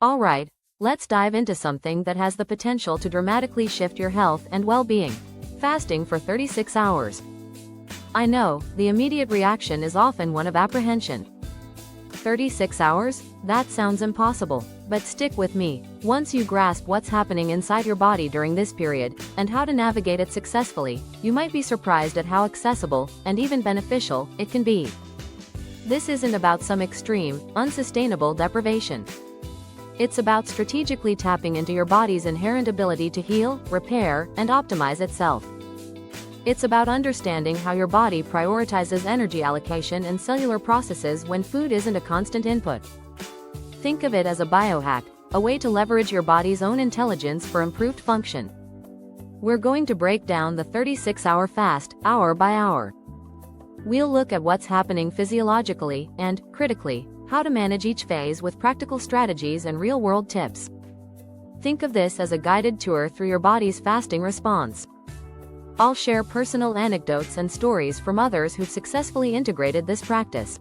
Alright, let's dive into something that has the potential to dramatically shift your health and well-being. Fasting for 36 hours. I know, the immediate reaction is often one of apprehension. 36 hours? That sounds impossible. But stick with me. Once you grasp what's happening inside your body during this period, and how to navigate it successfully, you might be surprised at how accessible, and even beneficial, it can be. This isn't about some extreme, unsustainable deprivation. It's about strategically tapping into your body's inherent ability to heal, repair, and optimize itself. It's about understanding how your body prioritizes energy allocation and cellular processes when food isn't a constant input. Think of it as a biohack, a way to leverage your body's own intelligence for improved function. We're going to break down the 36-hour fast, hour by hour. We'll look at what's happening physiologically, and, critically, how to manage each phase with practical strategies and real-world tips. Think of this as a guided tour through your body's fasting response. I'll share personal anecdotes and stories from others who've successfully integrated this practice.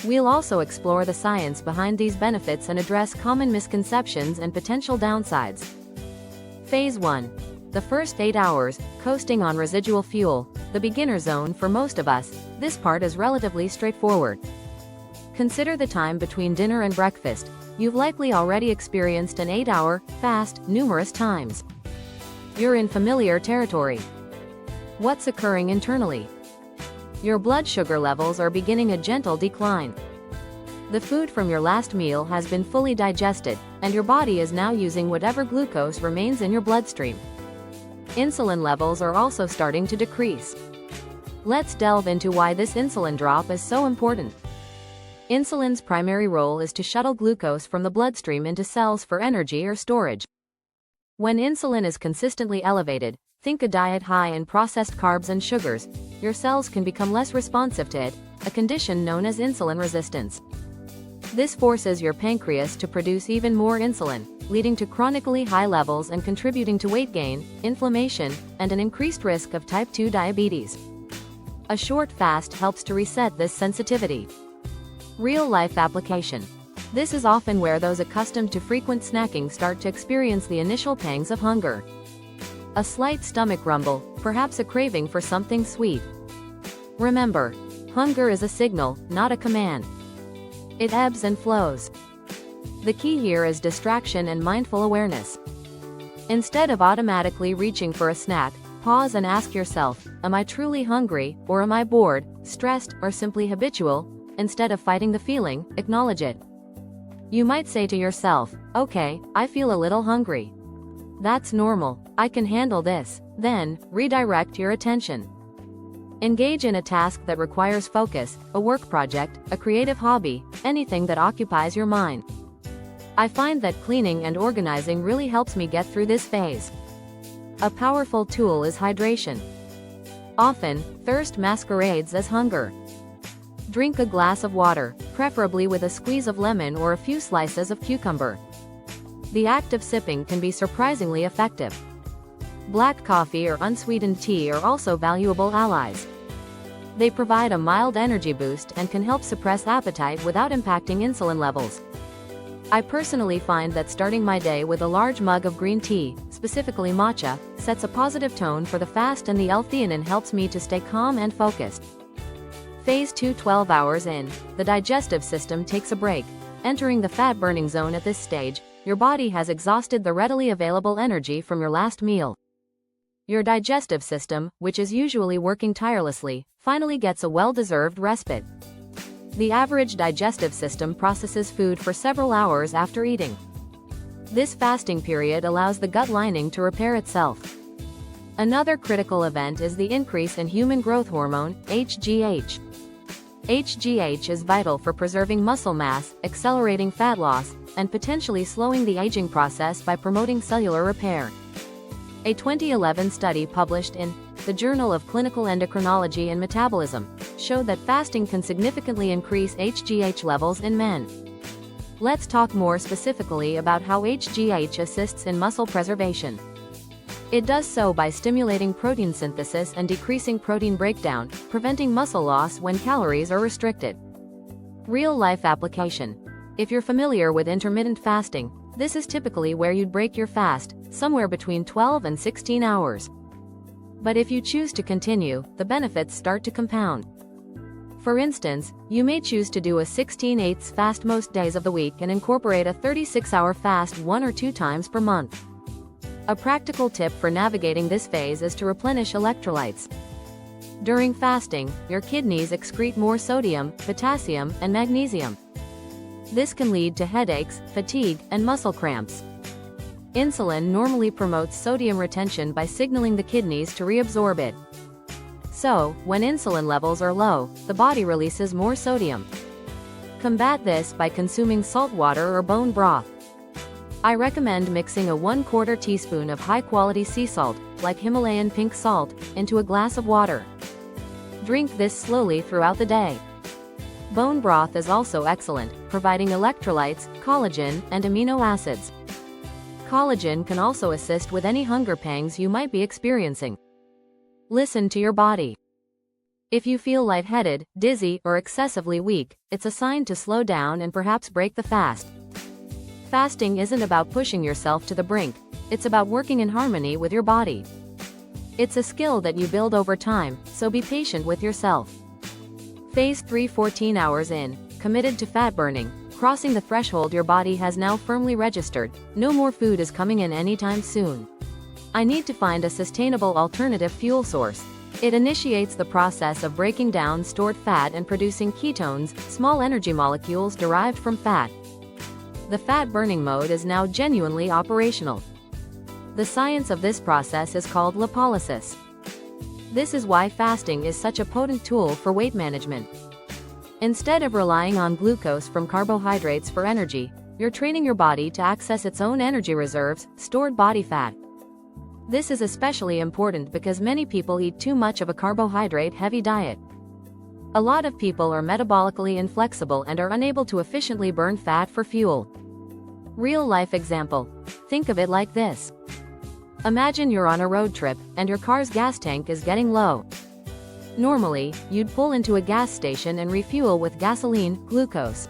We'll also explore the science behind these benefits and address common misconceptions and potential downsides. Phase 1. The first 8 hours, coasting on residual fuel, the beginner zone for most of us. This part is relatively straightforward. Consider the time between dinner and breakfast. You've likely already experienced an 8-hour fast numerous times. You're in familiar territory. What's occurring internally? Your blood sugar levels are beginning a gentle decline. The food from your last meal has been fully digested, and your body is now using whatever glucose remains in your bloodstream. Insulin levels are also starting to decrease. Let's delve into why this insulin drop is so important. Insulin's primary role is to shuttle glucose from the bloodstream into cells for energy or storage. When insulin is consistently elevated, think a diet high in processed carbs and sugars, your cells can become less responsive to it, a condition known as insulin resistance. This forces your pancreas to produce even more insulin, leading to chronically high levels and contributing to weight gain, inflammation, and an increased risk of type 2 diabetes. A short fast helps to reset this sensitivity. Real-life application. This is often where those accustomed to frequent snacking start to experience the initial pangs of hunger. A slight stomach rumble, perhaps a craving for something sweet. Remember, hunger is a signal, not a command. It ebbs and flows. The key here is distraction and mindful awareness. Instead of automatically reaching for a snack, pause and ask yourself, am I truly hungry, or am I bored, stressed, or simply habitual? Instead of fighting the feeling, acknowledge it. You might say to yourself, okay, I feel a little hungry. That's normal, I can handle this. Then, redirect your attention. Engage in a task that requires focus, a work project, a creative hobby, anything that occupies your mind. I find that cleaning and organizing really helps me get through this phase. A powerful tool is hydration. Often, thirst masquerades as hunger. Drink a glass of water, preferably with a squeeze of lemon or a few slices of cucumber. The act of sipping can be surprisingly effective. Black coffee or unsweetened tea are also valuable allies. They provide a mild energy boost and can help suppress appetite without impacting insulin levels. I personally find that starting my day with a large mug of green tea, specifically matcha, sets a positive tone for the fast, and the L-theanine helps me to stay calm and focused. Phase 2. 12 hours in, the digestive system takes a break. Entering the fat-burning zone at this stage, your body has exhausted the readily available energy from your last meal. Your digestive system, which is usually working tirelessly, finally gets a well-deserved respite. The average digestive system processes food for several hours after eating. This fasting period allows the gut lining to repair itself. Another critical event is the increase in human growth hormone, HGH. HGH is vital for preserving muscle mass, accelerating fat loss, and potentially slowing the aging process by promoting cellular repair. A 2011 study published in the Journal of Clinical Endocrinology and Metabolism showed that fasting can significantly increase HGH levels in men. Let's talk more specifically about how HGH assists in muscle preservation. It does so by stimulating protein synthesis and decreasing protein breakdown, preventing muscle loss when calories are restricted. Real-life application. If you're familiar with intermittent fasting, this is typically where you'd break your fast, somewhere between 12 and 16 hours. But if you choose to continue, the benefits start to compound. For instance, you may choose to do a 16/8 fast most days of the week and incorporate a 36-hour fast 1 or 2 times per month. A practical tip for navigating this phase is to replenish electrolytes. During fasting, your kidneys excrete more sodium, potassium, and magnesium. This can lead to headaches, fatigue, and muscle cramps. Insulin normally promotes sodium retention by signaling the kidneys to reabsorb it. So, when insulin levels are low, the body releases more sodium. Combat this by consuming salt water or bone broth. I recommend mixing a 1/4 teaspoon of high-quality sea salt, like Himalayan pink salt, into a glass of water. Drink this slowly throughout the day. Bone broth is also excellent, providing electrolytes, collagen, and amino acids. Collagen can also assist with any hunger pangs you might be experiencing. Listen to your body. If you feel lightheaded, dizzy, or excessively weak, it's a sign to slow down and perhaps break the fast. Fasting isn't about pushing yourself to the brink, it's about working in harmony with your body. It's a skill that you build over time, so be patient with yourself. Phase 3, 14 hours in, committed to fat burning, crossing the threshold your body has now firmly registered, no more food is coming in anytime soon. I need to find a sustainable alternative fuel source. It initiates the process of breaking down stored fat and producing ketones, small energy molecules derived from fat. The fat burning mode is now genuinely operational. The science of this process is called lipolysis. This is why fasting is such a potent tool for weight management. Instead of relying on glucose from carbohydrates for energy, you're training your body to access its own energy reserves, stored body fat. This is especially important because many people eat too much of a carbohydrate-heavy diet. A lot of people are metabolically inflexible and are unable to efficiently burn fat for fuel. Real-life example. Think of it like this. Imagine you're on a road trip, and your car's gas tank is getting low. Normally, you'd pull into a gas station and refuel with gasoline, glucose.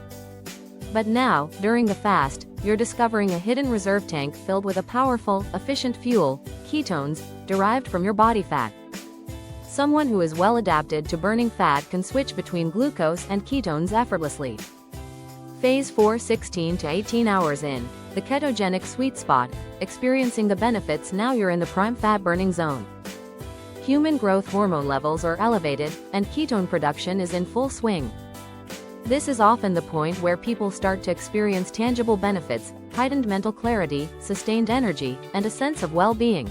But now, during the fast, you're discovering a hidden reserve tank filled with a powerful, efficient fuel, ketones, derived from your body fat. Someone who is well adapted to burning fat can switch between glucose and ketones effortlessly. Phase 4, 16 to 18 hours in, the ketogenic sweet spot, experiencing the benefits. Now you're in the prime fat burning zone. Human growth hormone levels are elevated, and ketone production is in full swing. This is often the point where people start to experience tangible benefits, heightened mental clarity, sustained energy, and a sense of well-being.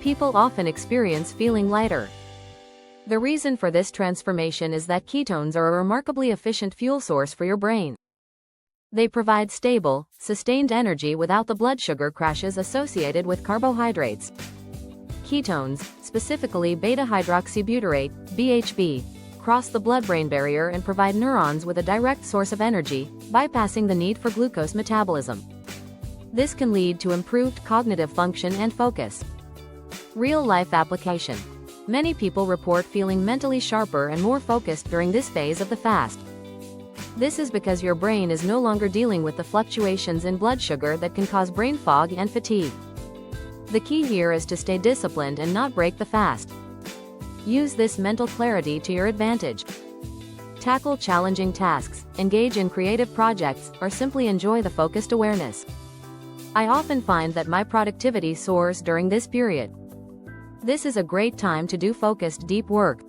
People often experience feeling lighter. The reason for this transformation is that ketones are a remarkably efficient fuel source for your brain. They provide stable, sustained energy without the blood sugar crashes associated with carbohydrates. Ketones, specifically beta-hydroxybutyrate, BHB, cross the blood-brain barrier and provide neurons with a direct source of energy, bypassing the need for glucose metabolism. This can lead to improved cognitive function and focus. Real-life application. Many people report feeling mentally sharper and more focused during this phase of the fast. This is because your brain is no longer dealing with the fluctuations in blood sugar that can cause brain fog and fatigue. The key here is to stay disciplined and not break the fast. Use this mental clarity to your advantage. Tackle challenging tasks, engage in creative projects, or simply enjoy the focused awareness. I often find that my productivity soars during this period. This is a great time to do focused deep work.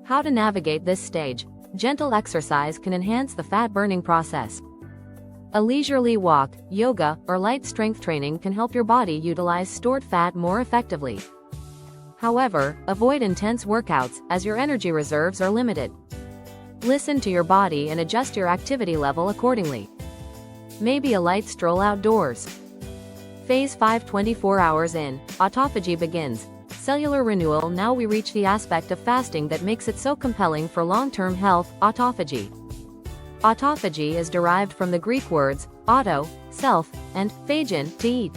How to navigate this stage? Gentle exercise can enhance the fat-burning process. A leisurely walk, yoga, or light strength training can help your body utilize stored fat more effectively. However, avoid intense workouts, as your energy reserves are limited. Listen to your body and adjust your activity level accordingly. Maybe a light stroll outdoors. Phase 5, 24 hours in, autophagy begins. Cellular renewal. Now we reach the aspect of fasting that makes it so compelling for long-term health, autophagy. Autophagy is derived from the Greek words, auto, self, and phagein, to eat.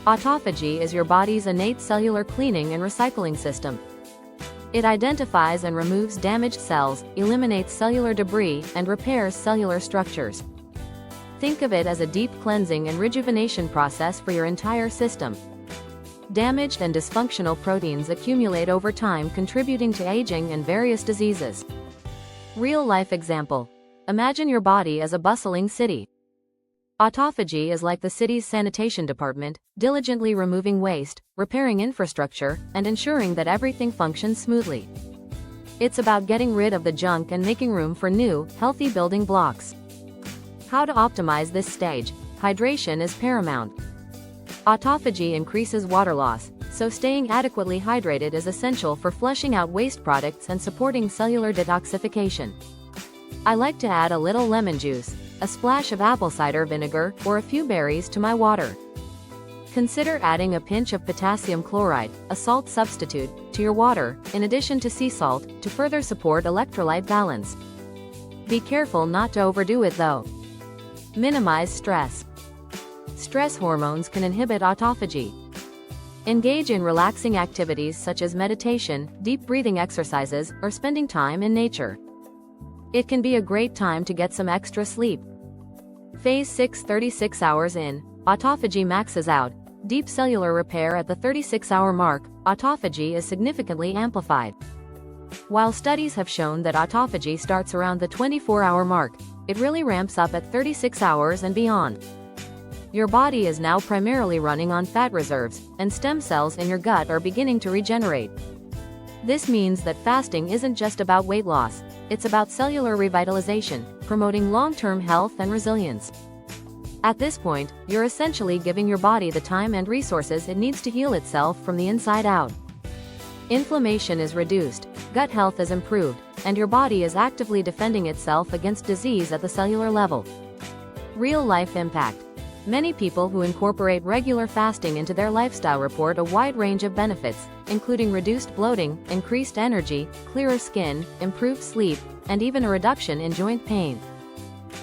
Autophagy is your body's innate cellular cleaning and recycling system. It identifies and removes damaged cells, eliminates cellular debris, and repairs cellular structures. Think of it as a deep cleansing and rejuvenation process for your entire system. Damaged and dysfunctional proteins accumulate over time, contributing to aging and various diseases. Real-life example. Imagine your body as a bustling city. Autophagy is like the city's sanitation department, diligently removing waste, repairing infrastructure, and ensuring that everything functions smoothly. It's about getting rid of the junk and making room for new, healthy building blocks. How to optimize this stage? Hydration is paramount. Autophagy increases water loss, so staying adequately hydrated is essential for flushing out waste products and supporting cellular detoxification. I like to add a little lemon juice, a splash of apple cider vinegar, or a few berries to my water. Consider adding a pinch of potassium chloride, a salt substitute, to your water, in addition to sea salt, to further support electrolyte balance. Be careful not to overdo it though. Minimize stress. Stress hormones can inhibit autophagy. Engage in relaxing activities such as meditation, deep breathing exercises, or spending time in nature. It can be a great time to get some extra sleep. Phase 6, 36 hours in, autophagy maxes out. Deep cellular repair at the 36-hour mark, autophagy is significantly amplified. While studies have shown that autophagy starts around the 24-hour mark, it really ramps up at 36 hours and beyond. Your body is now primarily running on fat reserves, and stem cells in your gut are beginning to regenerate. This means that fasting isn't just about weight loss, it's about cellular revitalization, promoting long-term health and resilience. At this point, you're essentially giving your body the time and resources it needs to heal itself from the inside out. Inflammation is reduced, gut health is improved, and your body is actively defending itself against disease at the cellular level. Real-life impact. Many people who incorporate regular fasting into their lifestyle report a wide range of benefits, including reduced bloating, increased energy, clearer skin, improved sleep, and even a reduction in joint pain.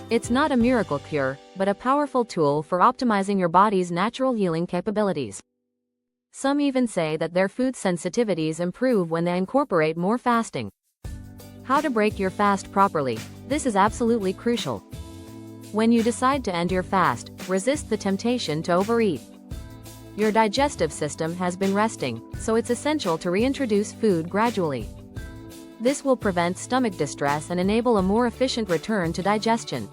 It's not a miracle cure, but a powerful tool for optimizing your body's natural healing capabilities. Some even say that their food sensitivities improve when they incorporate more fasting. How to break your fast properly. This is absolutely crucial. When you decide to end your fast, resist the temptation to overeat. Your digestive system has been resting, so it's essential to reintroduce food gradually. This will prevent stomach distress and enable a more efficient return to digestion.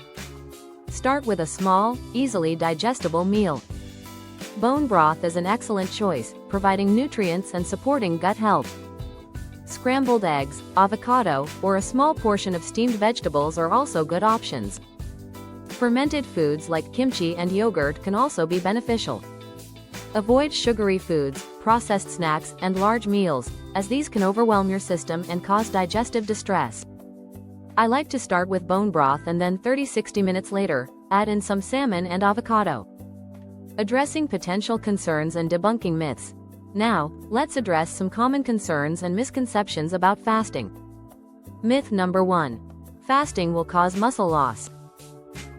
Start with a small, easily digestible meal. Bone broth is an excellent choice, providing nutrients and supporting gut health. Scrambled eggs, avocado, or a small portion of steamed vegetables are also good options. Fermented foods like kimchi and yogurt can also be beneficial. Avoid sugary foods, processed snacks, and large meals, as these can overwhelm your system and cause digestive distress. I like to start with bone broth and then 30-60 minutes later, add in some salmon and avocado. Addressing potential concerns and debunking myths. Now, let's address some common concerns and misconceptions about fasting. Myth number 1. Fasting will cause muscle loss.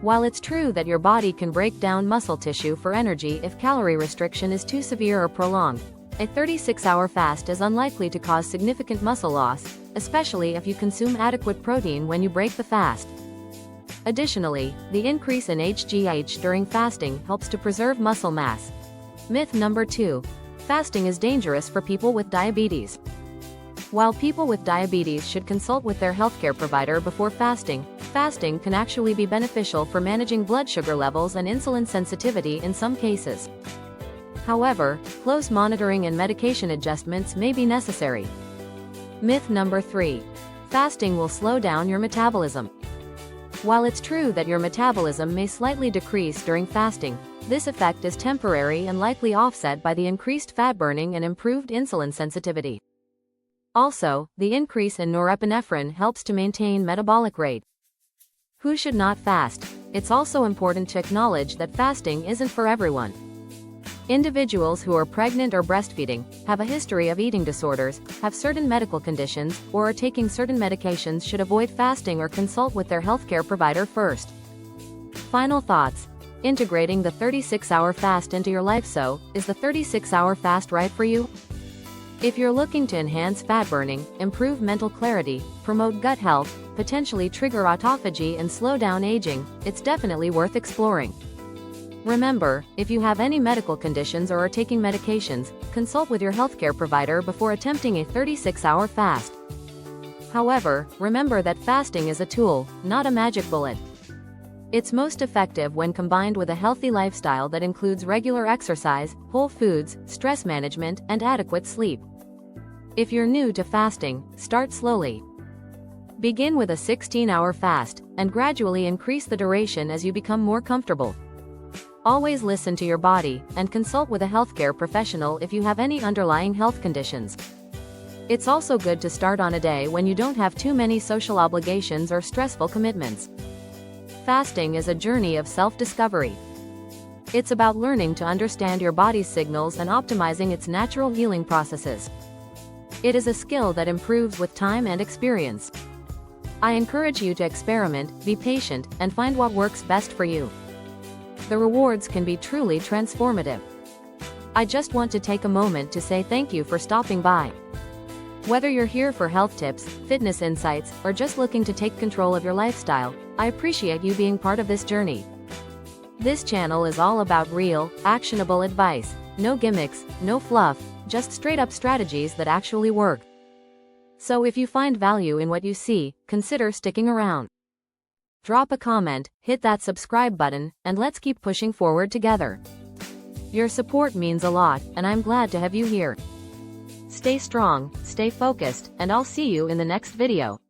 While it's true that your body can break down muscle tissue for energy if calorie restriction is too severe or prolonged, a 36-hour fast is unlikely to cause significant muscle loss, especially if you consume adequate protein when you break the fast. Additionally, the increase in HGH during fasting helps to preserve muscle mass. Myth number 2. Fasting is dangerous for people with diabetes. While people with diabetes should consult with their healthcare provider before fasting, fasting can actually be beneficial for managing blood sugar levels and insulin sensitivity in some cases. However, close monitoring and medication adjustments may be necessary. Myth number 3. Fasting will slow down your metabolism. While it's true that your metabolism may slightly decrease during fasting, this effect is temporary and likely offset by the increased fat burning and improved insulin sensitivity. Also, the increase in norepinephrine helps to maintain metabolic rate. Who should not fast? It's also important to acknowledge that fasting isn't for everyone. Individuals who are pregnant or breastfeeding, have a history of eating disorders, have certain medical conditions, or are taking certain medications should avoid fasting or consult with their healthcare provider first. Final thoughts. Integrating the 36-hour fast into your life. So, is the 36-hour fast right for you? If you're looking to enhance fat burning, improve mental clarity, promote gut health, potentially trigger autophagy and slow down aging, it's definitely worth exploring. Remember, if you have any medical conditions or are taking medications, consult with your healthcare provider before attempting a 36-hour fast. However, remember that fasting is a tool, not a magic bullet. It's most effective when combined with a healthy lifestyle that includes regular exercise, whole foods, stress management, and adequate sleep. If you're new to fasting, start slowly. Begin with a 16-hour fast, and gradually increase the duration as you become more comfortable. Always listen to your body, and consult with a healthcare professional if you have any underlying health conditions. It's also good to start on a day when you don't have too many social obligations or stressful commitments. Fasting is a journey of self-discovery. It's about learning to understand your body's signals and optimizing its natural healing processes. It is a skill that improves with time and experience. I encourage you to experiment, be patient, and find what works best for you. The rewards can be truly transformative. I just want to take a moment to say thank you for stopping by. Whether you're here for health tips, fitness insights, or just looking to take control of your lifestyle, I appreciate you being part of this journey. This channel is all about real, actionable advice. No gimmicks, no fluff, just straight-up strategies that actually work. So if you find value in what you see, consider sticking around. Drop a comment, hit that subscribe button, and let's keep pushing forward together. Your support means a lot, and I'm glad to have you here. Stay strong, stay focused, and I'll see you in the next video.